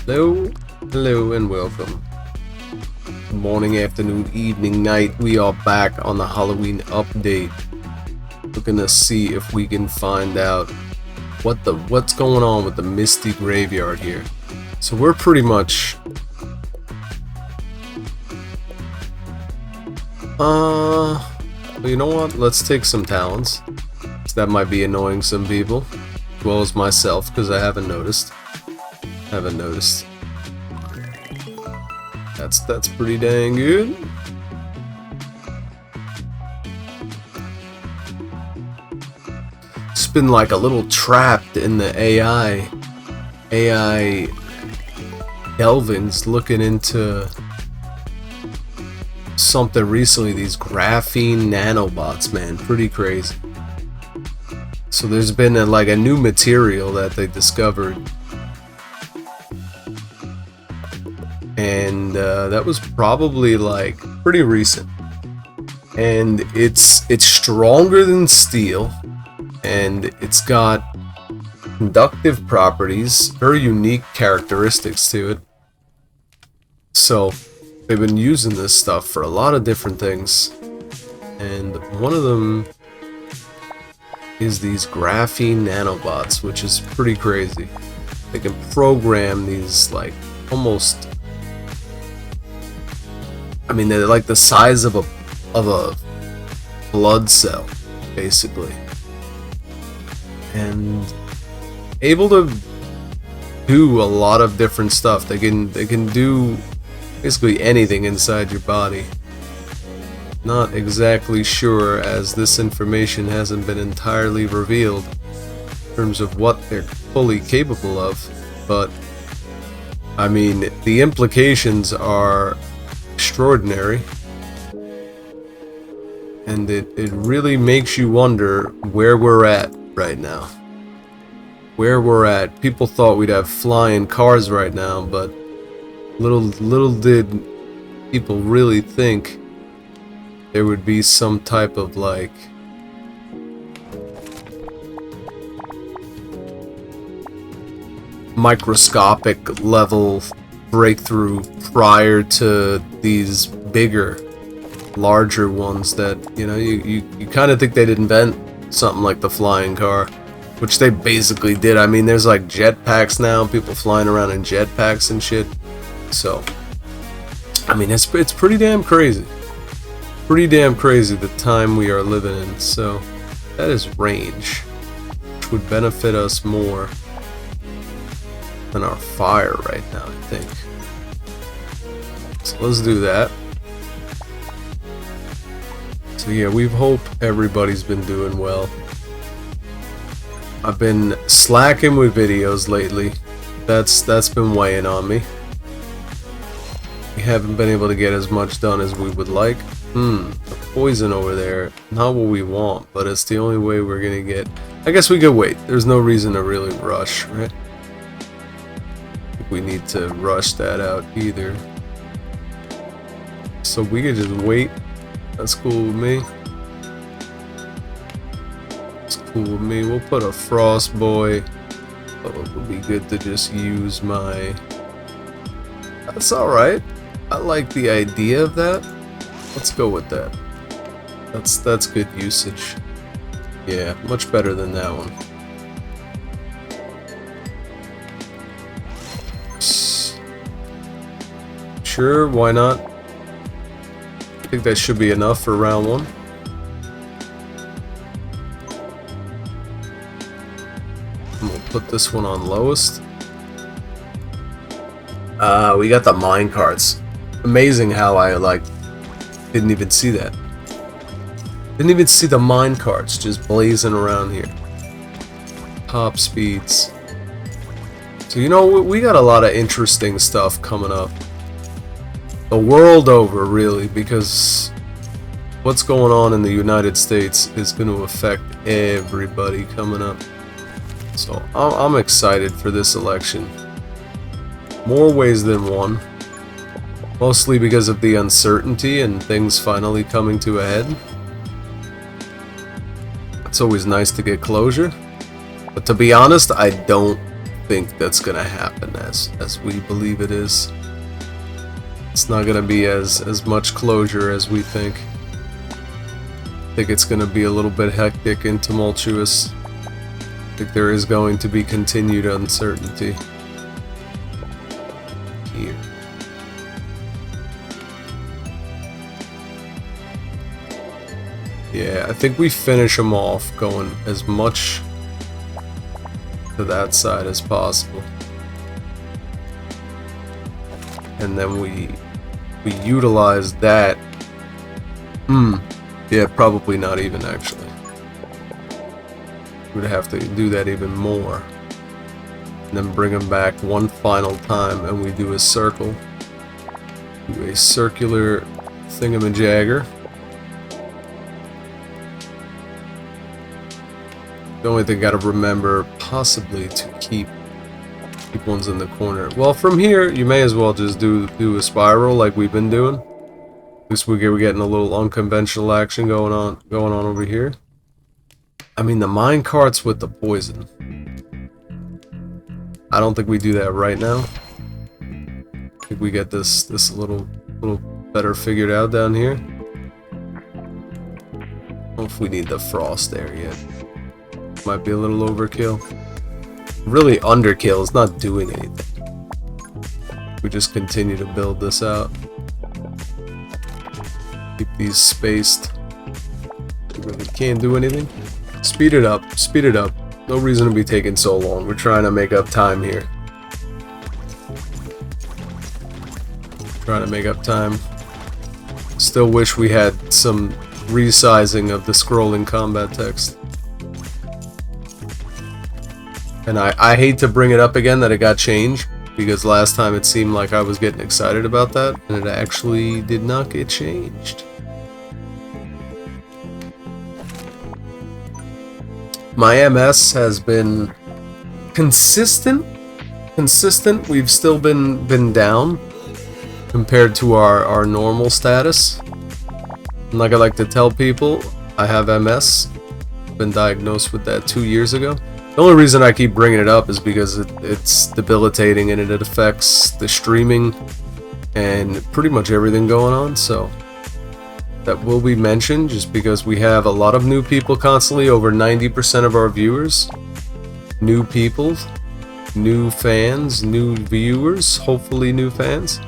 Hello, hello, and welcome. Morning, afternoon, evening, night. We are back on the Halloween update. Looking to see if we can find out what's going on with the Misty Graveyard here. So we're pretty much well, you know what? Let's take some talents. That might be annoying some people, as well as myself, because I haven't noticed. That's pretty dang good. It's been like a little trapped in the AI delvings, looking into something recently. These graphene nanobots, man, pretty crazy. So there's been a new material that they discovered, and that was probably pretty recent, and it's stronger than steel, and it's got conductive properties, very unique characteristics to it. So they've been using this stuff for a lot of different things, and one of them is these graphene nanobots, which is pretty crazy. They can program these almost, I mean, they're like the size of a blood cell, basically, and able to do a lot of different stuff. They can do basically anything inside your body. Not exactly sure, as this information hasn't been entirely revealed in terms of what they're fully capable of, but I mean, the implications are extraordinary, and it really makes you wonder where we're at right now. People thought we'd have flying cars right now, but little did people really think there would be some type of microscopic level breakthrough prior to these bigger, larger ones that, you kind of think they'd invent something like the flying car, which they basically did. I mean, there's jetpacks now, people flying around in jetpacks and shit. So, I mean, it's pretty damn crazy. Pretty damn crazy the time we are living in. So that is range, which would benefit us more than our fire right now, I think. So let's do that. So yeah, we hope everybody's been doing well. I've been slacking with videos lately. That's been weighing on me. We haven't been able to get as much done as we would like. The poison over there, not what we want, but it's the only way we're gonna get. I guess we could wait. There's no reason to really rush, right? I think we need to rush that out either. So we could just wait. That's cool with me. It's cool with me. We'll put a frost boy. Oh, it would be good to just use my. That's alright. I like the idea of that. Let's go with that. That's good usage. Yeah, much better than that one. Sure, why not? I think that should be enough for round one. And we'll put this one on lowest. We got the mine carts. Amazing how I didn't even see that. Didn't even see the mine carts just blazing around here. Top speeds. So we got a lot of interesting stuff coming up. The world over, really, because what's going on in the United States is going to affect everybody coming up. So I'm excited for this election. More ways than one. Mostly because of the uncertainty and things finally coming to a head. It's always nice to get closure. But to be honest, I don't think that's gonna happen as we believe it is. It's not gonna be as much closure as we think. I think it's gonna be a little bit hectic and tumultuous. I think there is going to be continued uncertainty here. Yeah, I think we finish them off going as much to that side as possible. And then we utilize that. Yeah, probably not even actually. We'd have to do that even more. And then bring them back one final time and we do a circle. Do a circular thingamajagger. The only thing I gotta remember possibly to keep ones in the corner. Well, from here you may as well just do a spiral like we've been doing. At least we're getting a little unconventional action going on over here. I mean, the mine carts with the poison. I don't think we do that right now. I think we get this a little better figured out down here. I don't know if we need the frost there yet. Might be a little overkill. Really underkill. It's not doing anything. We just continue to build this out. Keep these spaced. We really can't do anything. Speed it up. Speed it up. No reason to be taking so long. We're trying to make up time here. Trying to make up time. Still wish we had some resizing of the scrolling combat text. And I hate to bring it up again that it got changed, because last time it seemed like I was getting excited about that, and it actually did not get changed. My MS has been consistent. We've still been down compared to our normal status. And like I like to tell people, I have MS. Been diagnosed with that 2 years ago. The only reason I keep bringing it up is because it's debilitating and it affects the streaming and pretty much everything going on, so that will be mentioned just because we have a lot of new people constantly, over 90% of our viewers. New people, new fans, new viewers, hopefully new fans.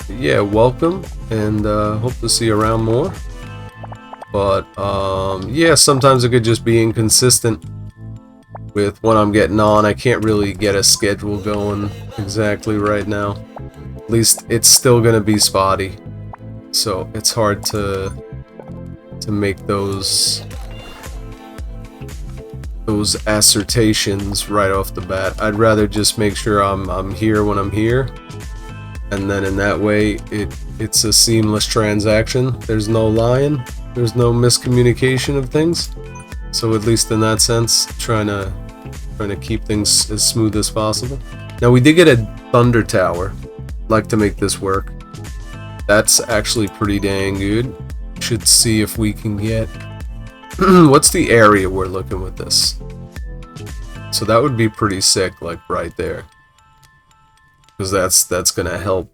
But yeah, welcome, and hope to see you around more. But yeah, sometimes it could just be inconsistent with when I'm getting on. I can't really get a schedule going exactly right now. At least it's still gonna be spotty, so it's hard to make those assertions right off the bat. I'd rather just make sure I'm here when I'm here, and then in that way it's a seamless transaction. There's no lying, there's no miscommunication of things. So at least in that sense, trying to keep things as smooth as possible. Now we did get a thunder tower. I'd like to make this work. That's actually pretty dang good. Should see if we can get what's the area we're looking with this. So that would be pretty sick, like right there, because that's gonna help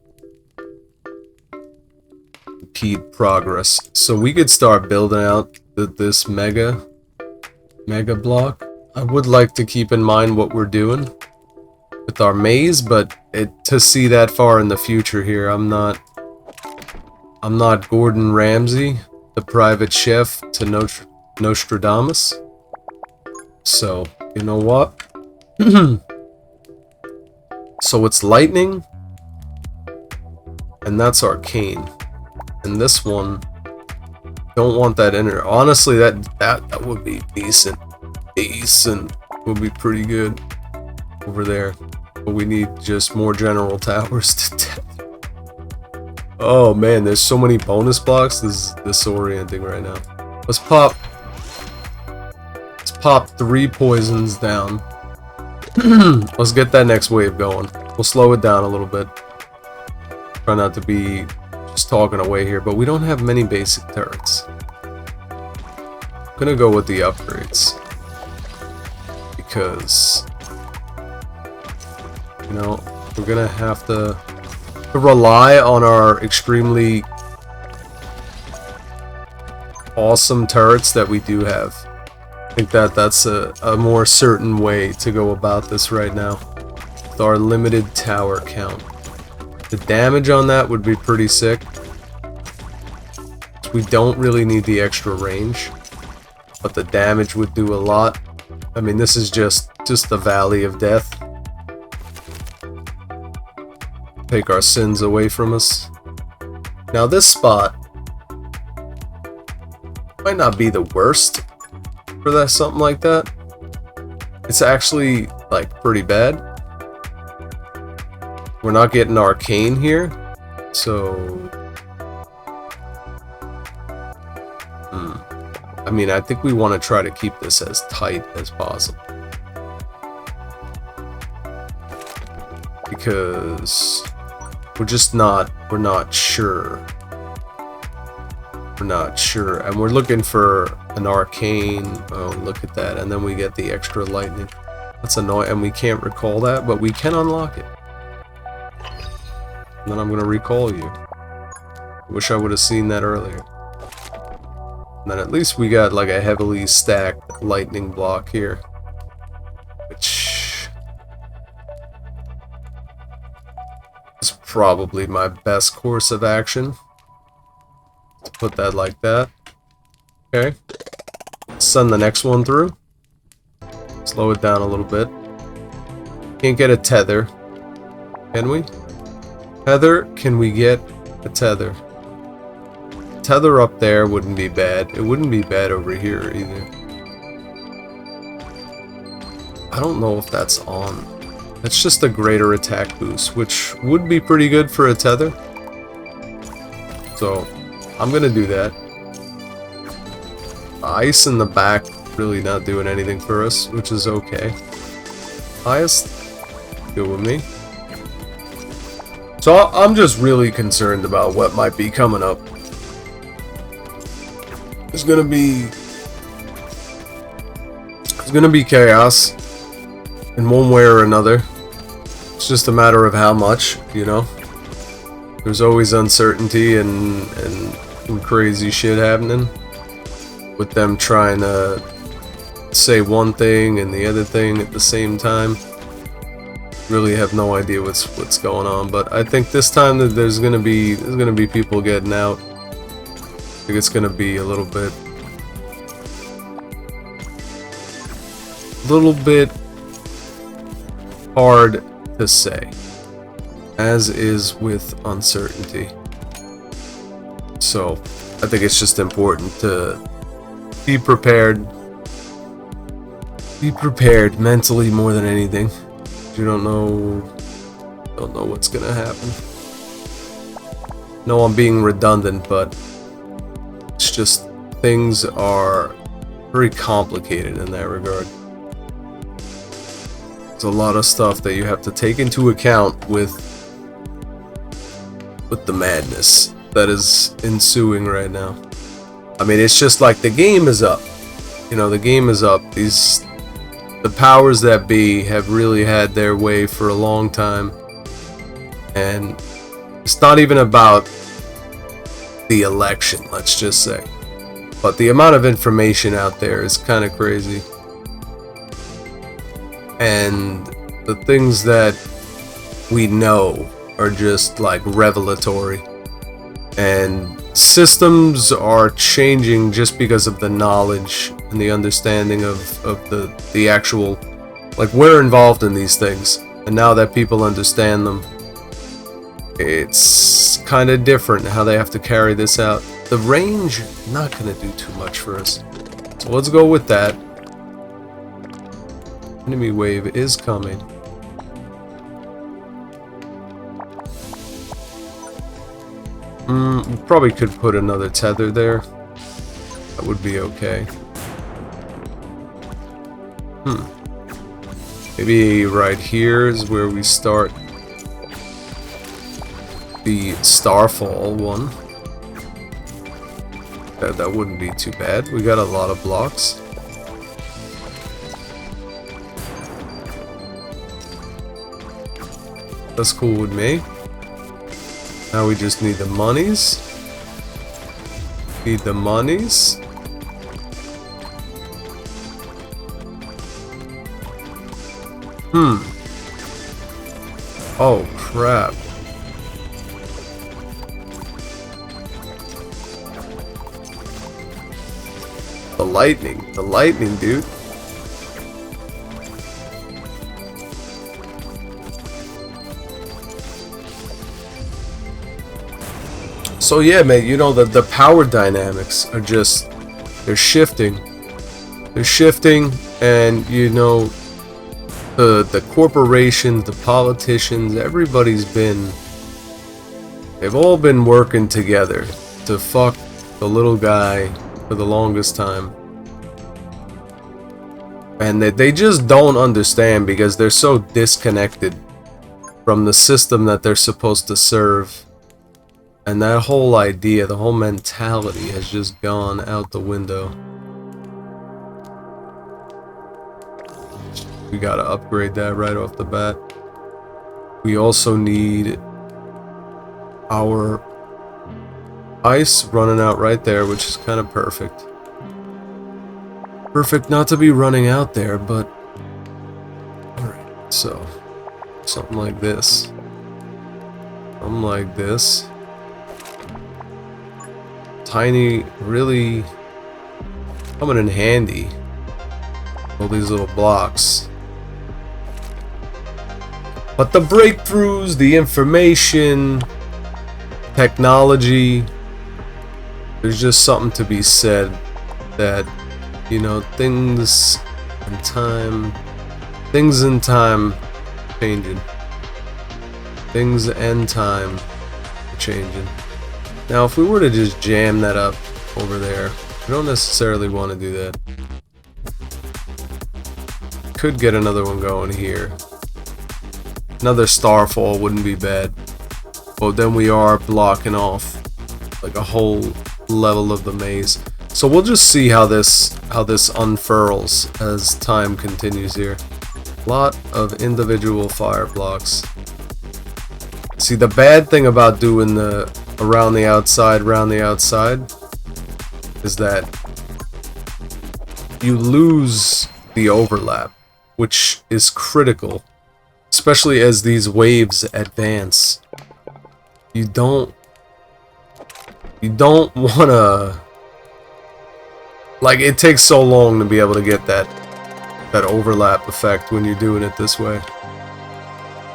impede progress. So we could start building out this mega block. I would like to keep in mind what we're doing with our maze, but to see that far in the future here, I'm not Gordon Ramsay, the private chef to Nostradamus. So, you know what? So it's lightning, and that's arcane. And this one, don't want that inner. Honestly, that would be decent. Would be pretty good over there. But we need just more general towers to death. Oh man, there's so many bonus blocks. This is disorienting right now. Let's pop 3 poisons down. Let's get that next wave going. We'll slow it down a little bit. Try not to be just talking away here, but we don't have many basic turrets. I'm gonna go with the upgrades, because You know, we're gonna have to rely on our extremely awesome turrets that we do have. I think that's a more certain way to go about this right now. With our limited tower count. The damage on that would be pretty sick. We don't really need the extra range, but the damage would do a lot. I mean, this is just the valley of death. Take our sins away from us. Now this spot might not be the worst for that, something like that. It's actually like pretty bad. We're not getting arcane here, so I mean, I think we want to try to keep this as tight as possible. Because we're not sure. We're not sure. And we're looking for an arcane. Oh, look at that. And then we get the extra lightning. That's annoying. And we can't recall that, but we can unlock it. And then I'm going to recall you. Wish I would have seen that earlier. And then at least we got like a heavily stacked lightning block here. Which is probably my best course of action. To put that like that. Okay. Send the next one through. Slow it down a little bit. Can't get a tether. Can we? Tether? Can we get a tether? Tether up there wouldn't be bad. It wouldn't be bad over here either. I don't know if that's on. That's just a greater attack boost, which would be pretty good for a tether. So, I'm gonna do that. Ice in the back really not doing anything for us, which is okay. Highest, good with me. So I'm just really concerned about what might be coming up. There's gonna be chaos in one way or another. It's just a matter of how much, you know. There's always uncertainty and some crazy shit happening with them trying to say one thing and the other thing at the same time. Really have no idea what's going on, but I think this time that there's gonna be people getting out. I think it's gonna be a little bit hard to say, as is with uncertainty. So I think it's just important to be prepared mentally more than anything. You don't know what's gonna happen. No, I'm being redundant, but it's just things are very complicated in that regard. There's a lot of stuff that you have to take into account with the madness that is ensuing right now. I mean, it's just like the game is up. You know, the game is up. The powers that be have really had their way for a long time. And it's not even about the election, let's just say. But the amount of information out there is kind of crazy. And the things that we know are just like revelatory. And systems are changing just because of the knowledge and the understanding of the actual, like, we're involved in these things, and now that people understand them, it's kind of different how they have to carry this out. The range, not going to do too much for us, so let's go with that. Enemy wave is coming. We probably could put another tether there. That would be okay. Maybe right here is where we start the Starfall one. That wouldn't be too bad. We got a lot of blocks. That's cool with me. Now we just need the monies. Need the monies. Oh, crap. The lightning, dude. So yeah, mate, you know, the power dynamics are just, they're shifting. They're shifting, and you know, the corporations, the politicians, they've all been working together to fuck the little guy for the longest time. And they just don't understand because they're so disconnected from the system that they're supposed to serve. And that whole idea, the whole mentality has just gone out the window. We gotta upgrade that right off the bat. We also need our ice running out right there, which is kind of perfect. Perfect not to be running out there, but... Alright, so... something like this. Something like this. Tiny, really... coming in handy. All these little blocks. But the breakthroughs, the information, technology, there's just something to be said that, you know, things in time changing. Things and time are changing. Now, if we were to just jam that up over there, we don't necessarily want to do that. Could get another one going here. Another starfall wouldn't be bad, but then we are blocking off like a whole level of the maze. So we'll just see how this unfurls as time continues here. A lot of individual fire blocks. See, the bad thing about doing the around the outside is that you lose the overlap, which is critical. Especially as these waves advance. You don't wanna, like, it takes so long to be able to get that overlap effect when you're doing it this way.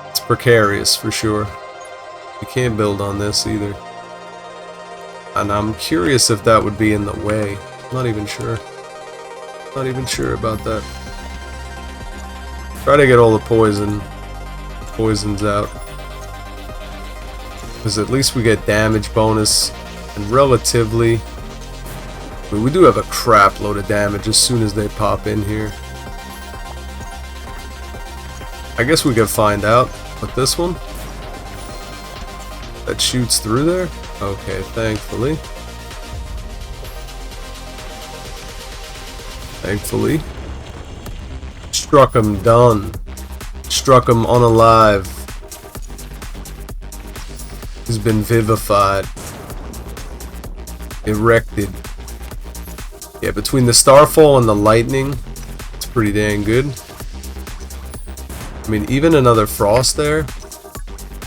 It's precarious for sure. You can't build on this either. And I'm curious if that would be in the way. Not even sure. Not even sure about that. Try to get all the poisons out, because at least we get damage bonus, and relatively, I mean, we do have a crap load of damage as soon as they pop in here. I guess we could find out with this one that shoots through there. Okay, thankfully struck him. Done. Struck him unalive. He's been vivified. Erected. Yeah, between the starfall and the lightning, it's pretty dang good. I mean, even another frost there,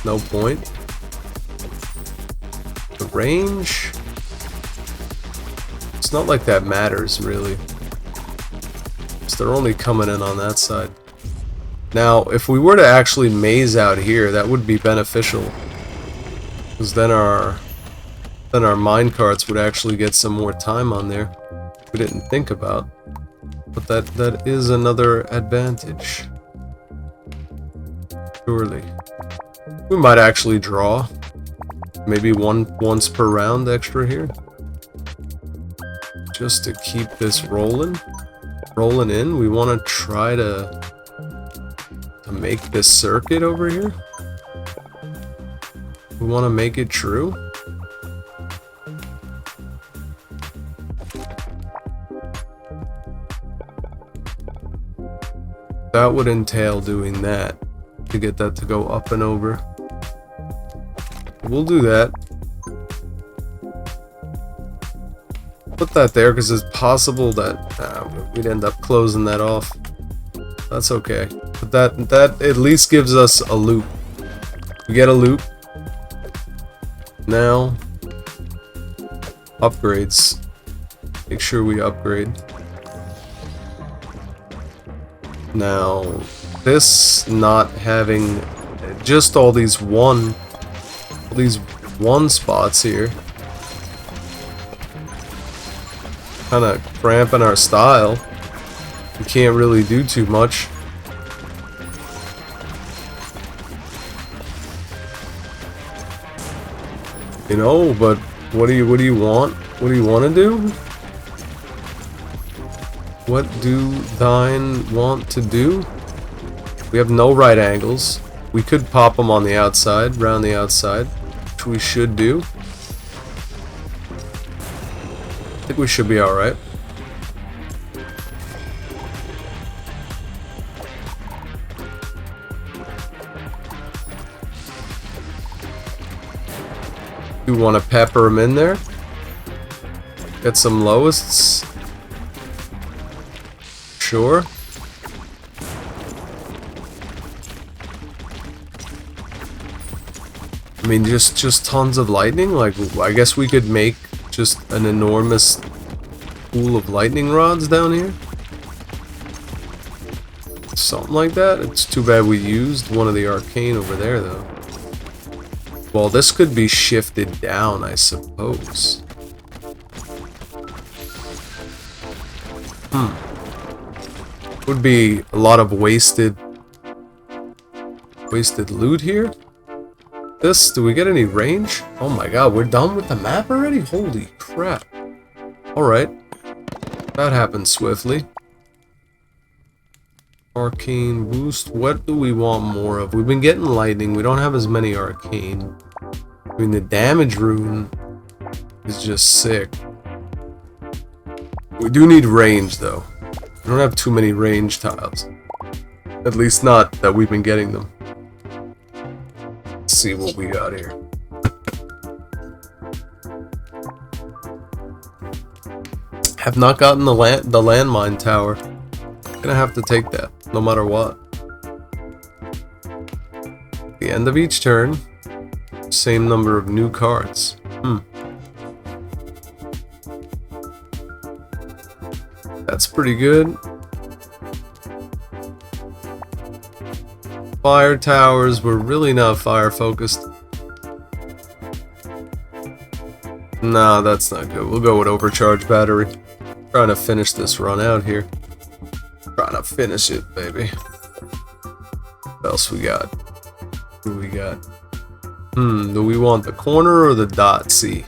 no point. The range, it's not like that matters, really. They're only coming in on that side. Now, if we were to actually maze out here, that would be beneficial, because then our minecarts would actually get some more time on there. We didn't think about, but that is another advantage. Surely, we might actually draw maybe once per round extra here, just to keep this rolling in. We want to try to make this circuit over here. We want to make it true. That would entail doing that. to get that to go up and over. We'll do that. Put that there because it's possible that we'd end up closing that off. That's okay. But that at least gives us a loop. We get a loop. Now, upgrades. Make sure we upgrade. Now, this not having just all these one spots here, kind of cramping our style. We can't really do too much. You know, but what do you want? What do you want to do? What do thine want to do? We have no right angles. We could pop them on the outside, round the outside, which we should do. I think we should be alright. You want to pepper them in there? Get some lowests? Sure. I mean, just tons of lightning? Like, I guess we could make just an enormous pool of lightning rods down here? Something like that? It's too bad we used one of the arcane over there, though. Well, this could be shifted down, I suppose. Would be a lot of wasted loot here. Do we get any range? Oh my god, we're done with the map already? Holy crap. Alright. That happened swiftly. Arcane boost. What do we want more of? We've been getting lightning. We don't have as many arcane. I mean, the damage rune is just sick. We do need range, though. We don't have too many range tiles. At least not that we've been getting them. Let's see what we got here. Have not gotten the landmine tower. Gonna have to take that, no matter what. The end of each turn, same number of new cards. That's pretty good. Fire towers, we're really not fire focused. Nah, that's not good. We'll go with overcharge battery. Trying to finish this run out here. Trying to finish it, baby. What else we got? Who we got? Do we want the corner or the dot C?